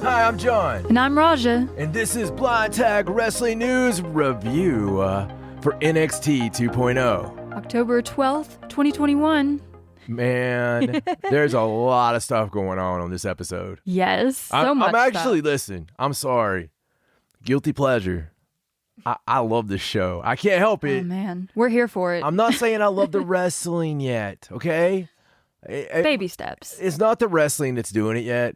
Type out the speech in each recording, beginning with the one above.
Hi, I'm John. And I'm Raja. And this is Blind Tag Wrestling News Review for NXT 2.0. October 12th, 2021. Man, there's a lot of stuff going on this episode. Yes, so much I'm actually, stuff. listen, I'm sorry. Guilty pleasure. I love this show. I can't help it. Oh, man. We're here for it. I'm not saying I love the wrestling yet, okay? Baby steps. It's not the wrestling that's doing it yet.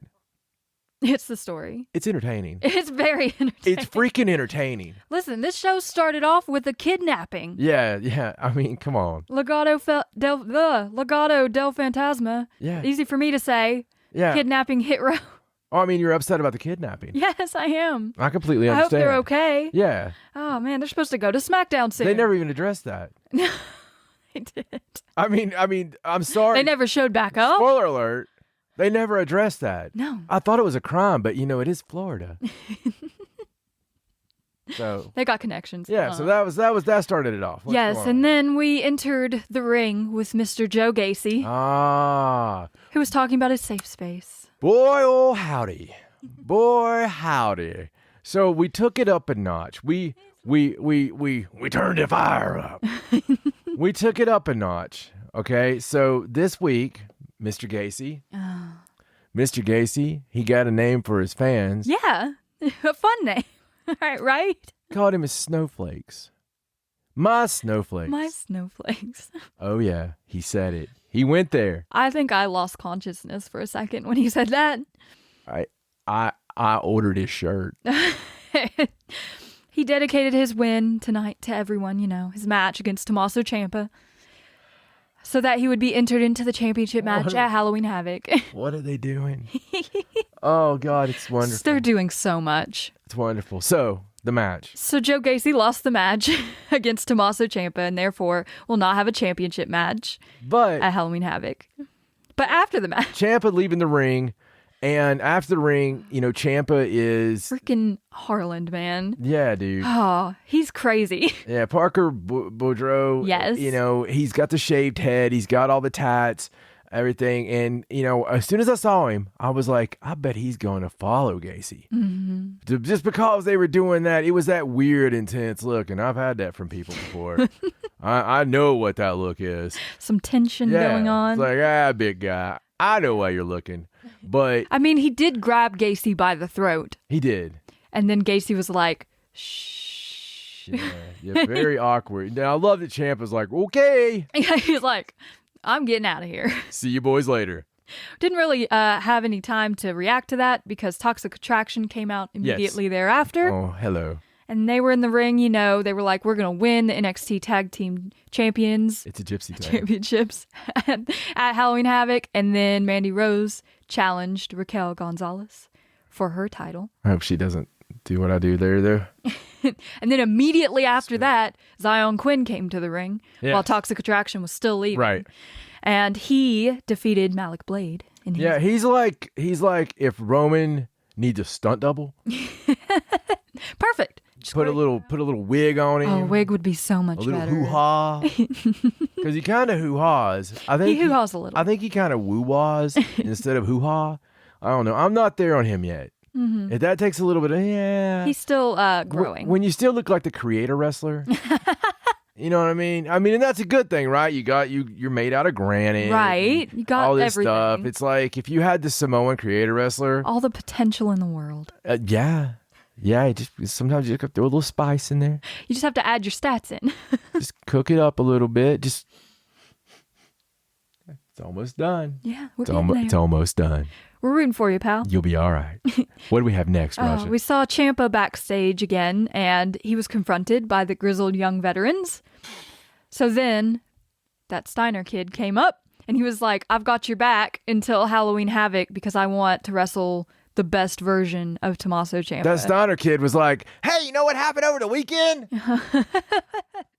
It's the story. It's entertaining. It's very entertaining. It's freaking entertaining. Listen, this show started off with a kidnapping. Yeah. I mean, come on. Legado del Fantasma. Yeah. Easy for me to say. Yeah. Kidnapping hit row. Oh, I mean, you're upset about the kidnapping. Yes, I am. I completely I hope understand. they're okay. Yeah. Oh, man, they're supposed to go to SmackDown soon. They never even addressed that. They did. I mean, I'm sorry. They never showed back up. Spoiler alert. They never addressed that. No. I thought it was a crime, but it is Florida. So they got connections. yeah, so that started it off. What's yes, going and on? then we entered the ring with Mr. Joe Gacy, who was talking about his safe space. boy, oh howdy, boy howdy. So we took it up a notch. We turned the fire up. We took it up a notch. Okay, so this week, Mr. Gacy, he got a name for his fans. Yeah, a fun name. Right? Called him his snowflakes. My snowflakes. My snowflakes. Oh yeah, he said it. He went there. I think I lost consciousness for a second when he said that. I ordered his shirt. He dedicated his win tonight to everyone, his match against Tommaso Ciampa, so that he would be entered into the championship match at Halloween Havoc. What are they doing? Oh God, it's wonderful. They're doing so much. It's wonderful. So, the match. So Joe Gacy lost the match against Tommaso Ciampa and therefore will not have a championship match at Halloween Havoc. But after the match, Ciampa leaving the ring, and after the ring, Ciampa is freaking Harland, man. Yeah, dude. Oh, he's crazy. Yeah, Parker Boudreaux. Yes. He's got the shaved head. He's got all the tats, everything. And, as soon as I saw him, I was like, I bet he's going to follow Gacy. Mm-hmm. Just because they were doing that, it was that weird, intense look. And I've had that from people before. I know what that look is. Some tension going on. It's like, big guy. I know why you're looking. But I mean, he did grab Gacy by the throat. He did. And then Gacy was like, shh. Yeah, very awkward. Now, I love that Ciampa's like, okay. Yeah, he's like, I'm getting out of here. See you boys later. Didn't really have any time to react to that because Toxic Attraction came out immediately thereafter. Oh, hello. And they were in the ring, they were like, we're going to win the NXT Tag Team Champions. It's a gypsy tag. Championships at Halloween Havoc. And then Mandy Rose challenged Raquel Gonzalez for her title. I hope she doesn't do what I do there, though. And then immediately after that, Zion Quinn came to the ring while Toxic Attraction was still leaving. Right. And he defeated Malik Blade. He's like if Roman needs a stunt double. Perfect. Put a little wig on him. Oh, wig would be so much better. A little hoo-ha. Because he kind of hoo-ha's. He hoo-ha's a little. I think he kind of woo-wahs instead of hoo-ha. I don't know. I'm not there on him yet. Mm-hmm. If that takes a little bit of, He's still growing. When you still look like the creator wrestler. You know what I mean? And that's a good thing, right? You're made out of granite. Right. You got all this everything. Stuff. It's like if you had the Samoan creator wrestler. All the potential in the world. Yeah. Sometimes you have to throw a little spice in there. You just have to add your stats in. Just cook it up a little bit. It's almost done. Yeah, it's almost done. We're rooting for you, pal. You'll be all right. What do we have next, Raja? We saw Ciampa backstage again, and he was confronted by the grizzled young veterans. So then that Steiner kid came up, and he was like, I've got your back until Halloween Havoc because I want to wrestle the best version of Tommaso Ciampa. That Steiner kid was like, hey, you know what happened over the weekend?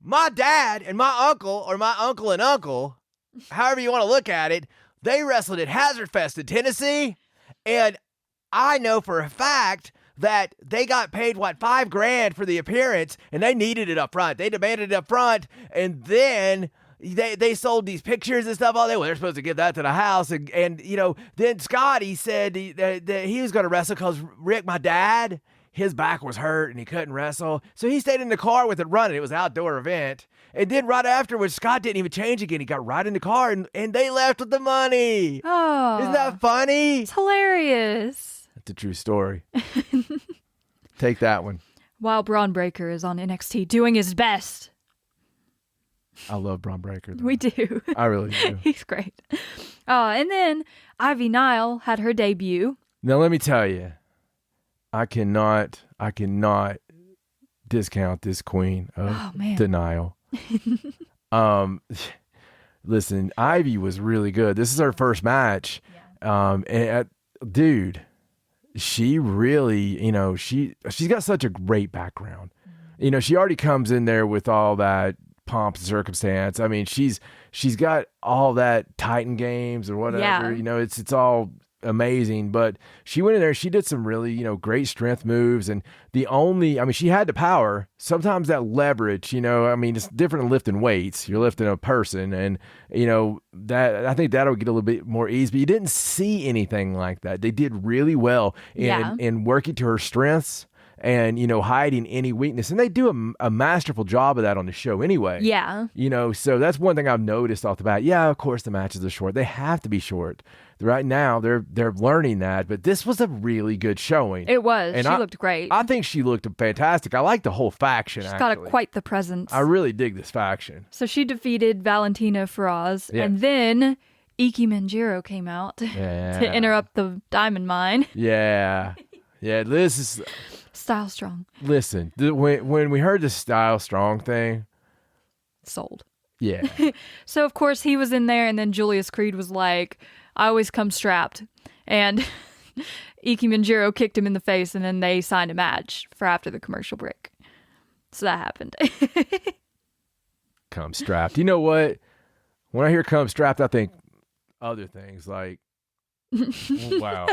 My dad and my uncle, or my uncle and uncle, however you want to look at it, they wrestled at Hazard Fest in Tennessee, and I know for a fact that they got paid, $5 grand for the appearance, and they needed it up front. They demanded it up front, and then they sold these pictures and stuff all day. Well, they're supposed to give that to the house. And then Scotty said that he was going to wrestle because Rick, my dad, his back was hurt and he couldn't wrestle. So he stayed in the car with it running. It was an outdoor event. And then right afterwards, Scott didn't even change again. He got right in the car and they left with the money. Oh. Isn't that funny? It's hilarious. That's a true story. Take that one. While Braun Breaker is on NXT doing his best. I love Braun Breaker, though. We do. I really do. He's great. And then Ivy Nile had her debut. Now, let me tell you, I cannot discount this queen of denial. Listen, Ivy was really good. This is her first match. Yeah. Dude, she really, she's got such a great background. Mm-hmm. She already comes in there with all that pomp and circumstance. I mean, she's got all that Titan games or whatever. Yeah. It's all amazing, but she went in there, she did some really great strength moves, and she had the power. Sometimes that leverage, it's different than lifting weights. You're lifting a person, and that I think that'll get a little bit more ease, but you didn't see anything like that. They did really well in working to her strengths and hiding any weakness, and they do a masterful job of that on the show anyway. So that's one thing I've noticed off the bat. Of course the matches are short. They have to be short. Right now they're learning that, but this was a really good showing. It was. And she looked great. I think she looked fantastic. I like the whole faction. She's got quite the presence. I really dig this faction. So she defeated Valentina Feroz, and then Iki Manjiro came out to interrupt the diamond mine. This is Style Strong. Listen, when we heard the Style Strong thing, sold. Yeah. So of course he was in there, and then Julius Creed was like, I always come strapped. And Iki Manjiro kicked him in the face, and then they signed a match for after the commercial break. So that happened. Come strapped. You know what? When I hear come strapped, I think other things like, wow.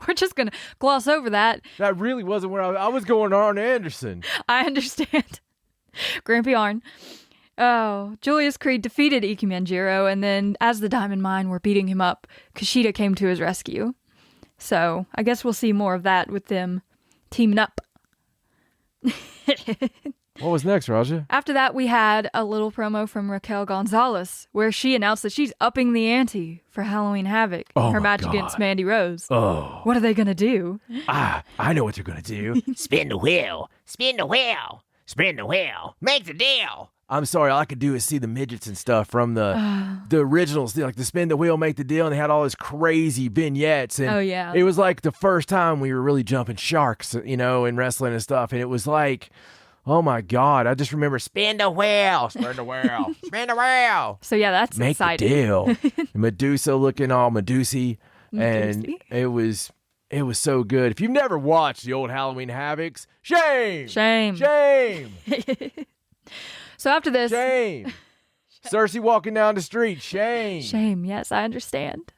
We're just going to gloss over that. That really wasn't where I was going. Arn Anderson. I understand. Grampy Arn. Oh, Julius Creed defeated Iki Manjiro, and then as the Diamond Mine were beating him up, Kushida came to his rescue. So I guess we'll see more of that with them teaming up. What was next, Raja? After that, we had a little promo from Raquel Gonzalez, where she announced that she's upping the ante for Halloween Havoc, her match against Mandy Rose. Oh. What are they going to do? I know what they're going to do. Spin the wheel. Spin the wheel. Spin the wheel. Make the deal. I'm sorry, all I could do is see the midgets and stuff from the originals, like the spin the wheel, make the deal, and they had all these crazy vignettes. And it was like the first time we were really jumping sharks, in wrestling and stuff. And it was like, oh my God, I just remember spin the wheel, spin the wheel, spin the wheel. So yeah, that's make exciting. The deal. Medusa looking all Medusy, and it was so good. If you've never watched the old Halloween Havocs, shame. So after this... Shame. Cersei walking down the street. Shame. Shame, yes, I understand.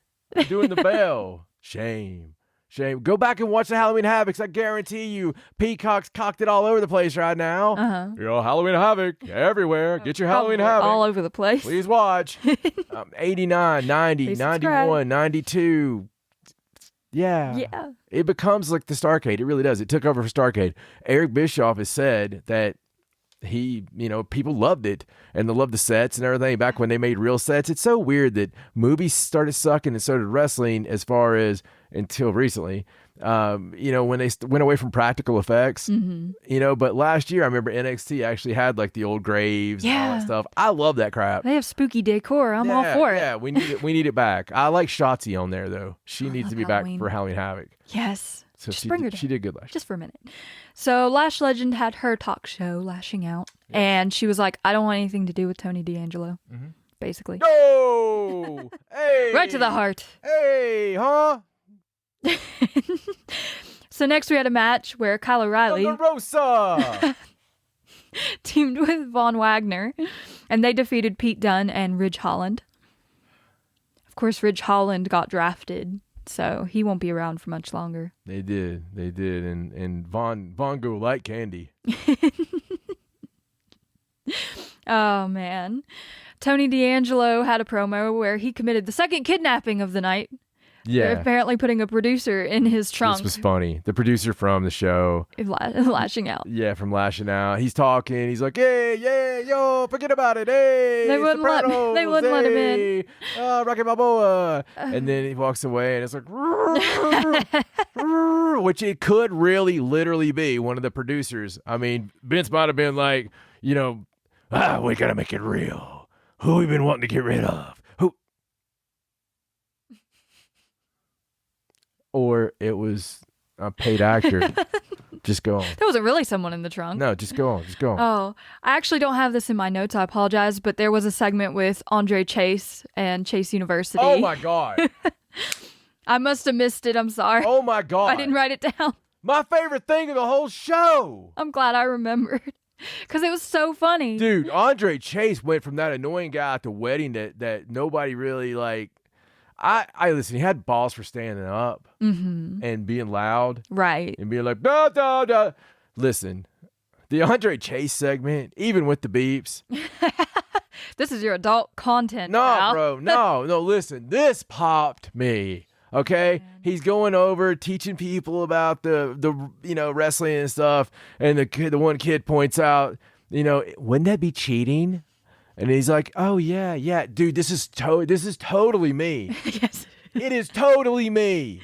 Doing the bell. Shame. Go back and watch the Halloween Havocs. I guarantee you, Peacock's cocked it all over the place right now. Halloween Havoc everywhere. Get your Halloween Havoc. All over the place. Please watch. 89, 90, 91, 92. Yeah. It becomes like the Starrcade. It really does. It took over for Starrcade. Eric Bischoff has said that people loved it, and they loved the sets and everything back when they made real sets. It's so weird that movies started sucking and so did wrestling as far as until recently, when they went away from practical effects, but last year I remember NXT actually had like the old graves and all that stuff. I love that crap. They have spooky decor. I'm all for it. Yeah, we need it back. I like Shotzi on there though. She needs to be back for Halloween Havoc. Yes. So she did good last year. Just for a minute. So Lash Legend had her talk show, Lashing Out, and she was like, I don't want anything to do with Tony D'Angelo, basically. No! Hey! Right to the heart. Hey, huh? So next we had a match where Kyle O'Reilly teamed with Von Wagner, and they defeated Pete Dunne and Ridge Holland. Of course, Ridge Holland got drafted, so he won't be around for much longer. They did, and Von go like candy. Oh man. Tony D'Angelo had a promo where he committed the second kidnapping of the night. Yeah. Apparently putting a producer in his trunk. This was funny. The producer from the show. Lashing out. Yeah, from Lashing Out. He's talking. He's like, hey, yeah, yo, forget about it. Hey, They wouldn't let him in. Rocky Balboa. And then he walks away and it's like, which it could really literally be one of the producers. I mean, Vince might have been like, we got to make it real. Who we been wanting to get rid of? Who? Or it was a paid actor. Just go on. There wasn't really someone in the trunk. No, just go on. Just go on. Oh, I actually don't have this in my notes. I apologize, but there was a segment with Andre Chase and Chase University. Oh my God. I must have missed it. I'm sorry. Oh my God. I didn't write it down. My favorite thing of the whole show. I'm glad I remembered because it was so funny. Dude, Andre Chase went from that annoying guy at the wedding that nobody really like. I listen, he had balls for standing up and being loud. Right. And being like, da, da, da. Listen, the Andre Chase segment, even with the beeps. This is your adult content, No, pal. bro. No, listen. This popped me. Okay? He's going over teaching people about the wrestling and stuff. And the one kid points out, wouldn't that be cheating? And he's like, "Oh yeah, dude, this is totally me. Yes. It is totally me.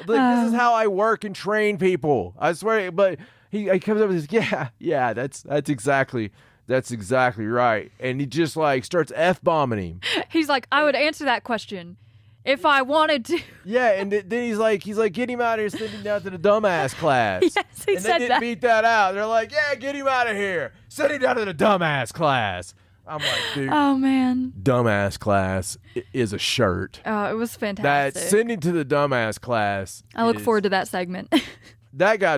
Like, this is how I work and train people. I swear." But he comes up with this, yeah, that's exactly right. And he just like starts f-bombing him. He's like, I would answer that question if I wanted to. Yeah, and then he's like, get him out of here, send him down to the dumbass class. Yes, he and said they didn't that. beat that out. They're like, yeah, get him out of here, send him down to the dumbass class. I'm like, dude. Oh man. Dumbass class is a shirt. Oh, it was fantastic. That sending to the dumbass class. I look forward to that segment. That guy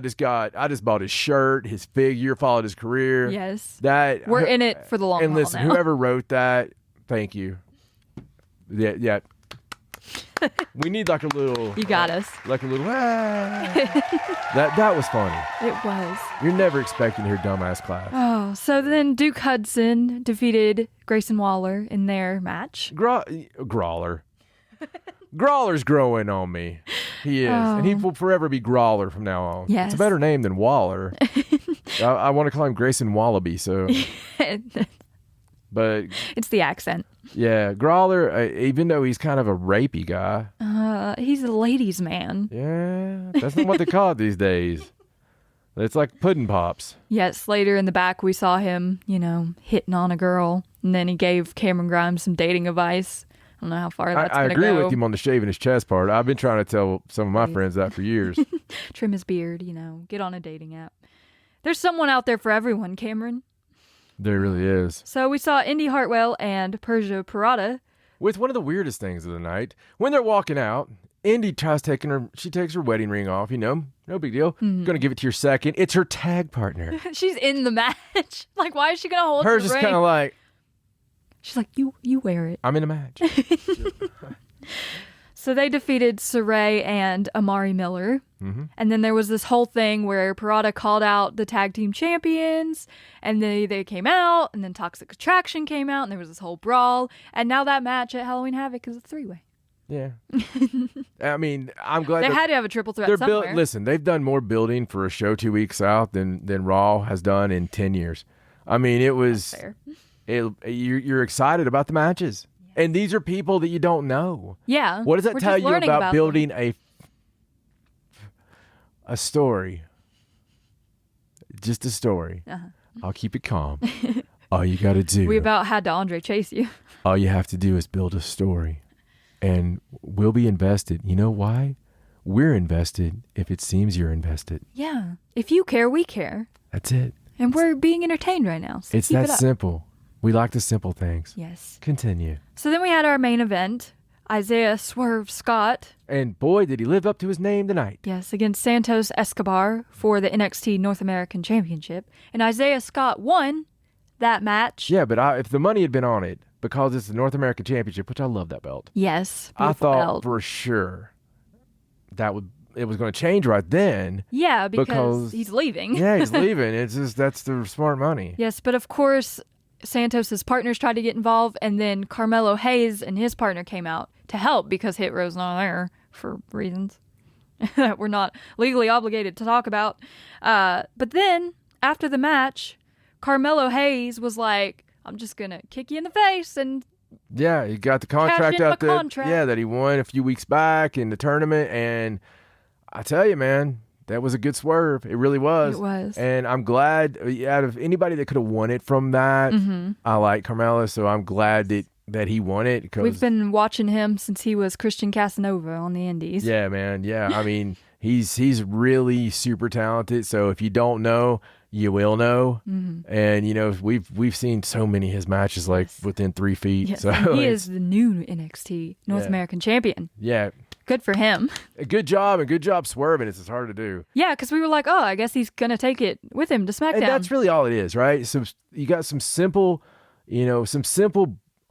I just bought his shirt, his figure, followed his career. Yes. We're in it for the long haul. And listen, now. whoever wrote that, thank you. Yeah. We need like a little. You got us. Like a little. That was funny. It was. You're never expecting to hear dumbass class. Oh, so then Duke Hudson defeated Grayson Waller in their match. Grawler. Grawler's growing on me. He is. Oh. And he will forever be Grawler from now on. Yes. It's a better name than Waller. I want to call him Grayson Wallaby, so. But. It's the accent. Yeah, Grawler, even though he's kind of a rapey guy. He's a ladies' man. Yeah, that's not what they call it these days. It's like pudding pops. Yes, later in the back we saw him, hitting on a girl. And then he gave Cameron Grimes some dating advice. I don't know how far that's going to go. I agree with him on the shaving his chest part. I've been trying to tell some of my friends that for years. Trim his beard, get on a dating app. There's someone out there for everyone, Cameron. There really is. So we saw Indy Hartwell and Persia Pirotta. With one of the weirdest things of the night. When they're walking out, Indy she takes her wedding ring off, no big deal. Gonna give it to your second. It's her tag partner. She's in the match. Like, why is she gonna hold Hers the is ring? kind of like. She's like, you wear it. I'm in a match. So they defeated Saray and Amari Miller. Mm-hmm. And then there was this whole thing where Pirotta called out the tag team champions, and they came out, and then Toxic Attraction came out, and there was this whole brawl. And now that match at Halloween Havoc is a three-way. Yeah. I mean, I'm glad they had to have a triple threat somewhere. Listen, they've done more building for a show 2 weeks out than Raw has done in 10 years. I mean, it was... That's fair. You're excited about the matches. And these are people that you don't know. Yeah. What does that tell you about building them. a story? Just a story. Uh-huh. I'll keep it calm. All you got to do. We about had to Andre chase you. All you have to do is build a story. And we'll be invested. You know why? We're invested if it seems you're invested. Yeah. If you care, we care. That's it. And we're being entertained right now. So it's that simple. We like the simple things. Yes. Continue. So then we had our main event, Isaiah Swerve Scott. And boy, did he live up to his name tonight. Yes, against Santos Escobar for the NXT North American Championship. And Isaiah Scott won that match. Yeah, but if the money had been on it, because it's the North American Championship, which I love that belt. Yes, I thought belt. for sure it was going to change right then. Yeah, because he's leaving. Yeah, he's leaving. It's just that's the smart money. Yes, but of course, Santos's partners tried to get involved, and then Carmelo Hayes and his partner came out to help because Hit Row's not there for reasons that we're not legally obligated to talk about. But then, after the match, Carmelo Hayes was like, I'm just going to kick you in the face and Yeah, he got the contract out there. Yeah, that he won a few weeks back in the tournament. And I tell you, man, that was a good swerve. It really was. It was. And I'm glad, out of anybody that could have won it from that, I like Carmelo, so I'm glad that he won it. We've been watching him since he was Christian Casanova on the Indies. Yeah, man. Yeah, I mean, he's really super talented. So if you don't know, you will know. And, you know, we've seen so many of his matches like within 3 feet. Yes. So He is the new NXT North American champion. Yeah. Good for him. Good job swerving. It's hard to do. Yeah, because we were like, oh, I guess he's going to take it with him to SmackDown. And that's really all it is, right? So you got some simple,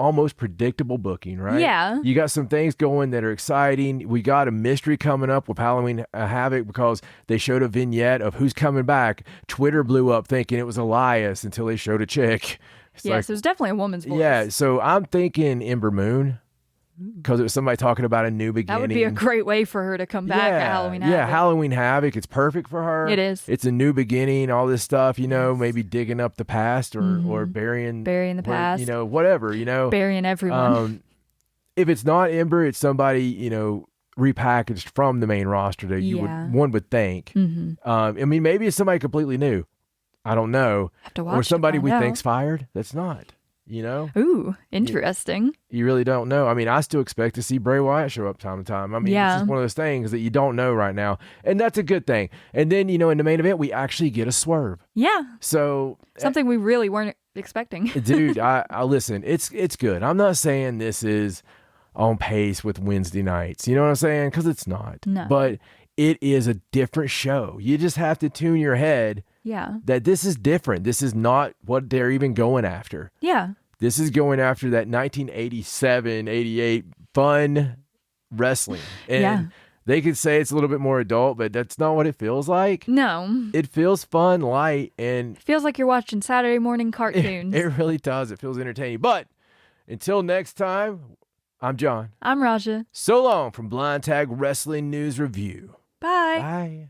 almost predictable booking, right? Yeah. You got some things going that are exciting. We got a mystery coming up with Halloween Havoc because they showed a vignette of who's coming back. Twitter blew up thinking it was Elias until they showed a chick. Yes, it was definitely a woman's voice. Yeah, so I'm thinking Ember Moon because it was somebody talking about a new beginning. That would be a great way for her to come back at Halloween Havoc. Yeah, Halloween Havoc. It's perfect for her. It is. It's a new beginning, all this stuff, maybe digging up the past or burying the past. Whatever, Burying everyone. If it's not Ember, it's somebody, repackaged from the main roster that one would think. I mean, maybe it's somebody completely new. I don't know. Have to watch or somebody we out. think's fired. That's not. Ooh, interesting. You really don't know. I mean, I still expect to see Bray Wyatt show up time to time. I mean, it's just one of those things that you don't know right now. And that's a good thing. And then, in the main event, we actually get a swerve. Yeah. So something we really weren't expecting. Dude, I listen, it's good. I'm not saying this is on pace with Wednesday nights. You know what I'm saying? Because it's not. No. But it is a different show. You just have to tune your head. Yeah. That this is different. This is not what they're even going after. Yeah. This is going after that 1987, 88 fun wrestling. And they could say it's a little bit more adult, but that's not what it feels like. No. It feels fun, light, and... It feels like you're watching Saturday morning cartoons. It really does. It feels entertaining. But until next time, I'm John. I'm Raja. So long from Blind Tag Wrestling News Review. Bye. Bye.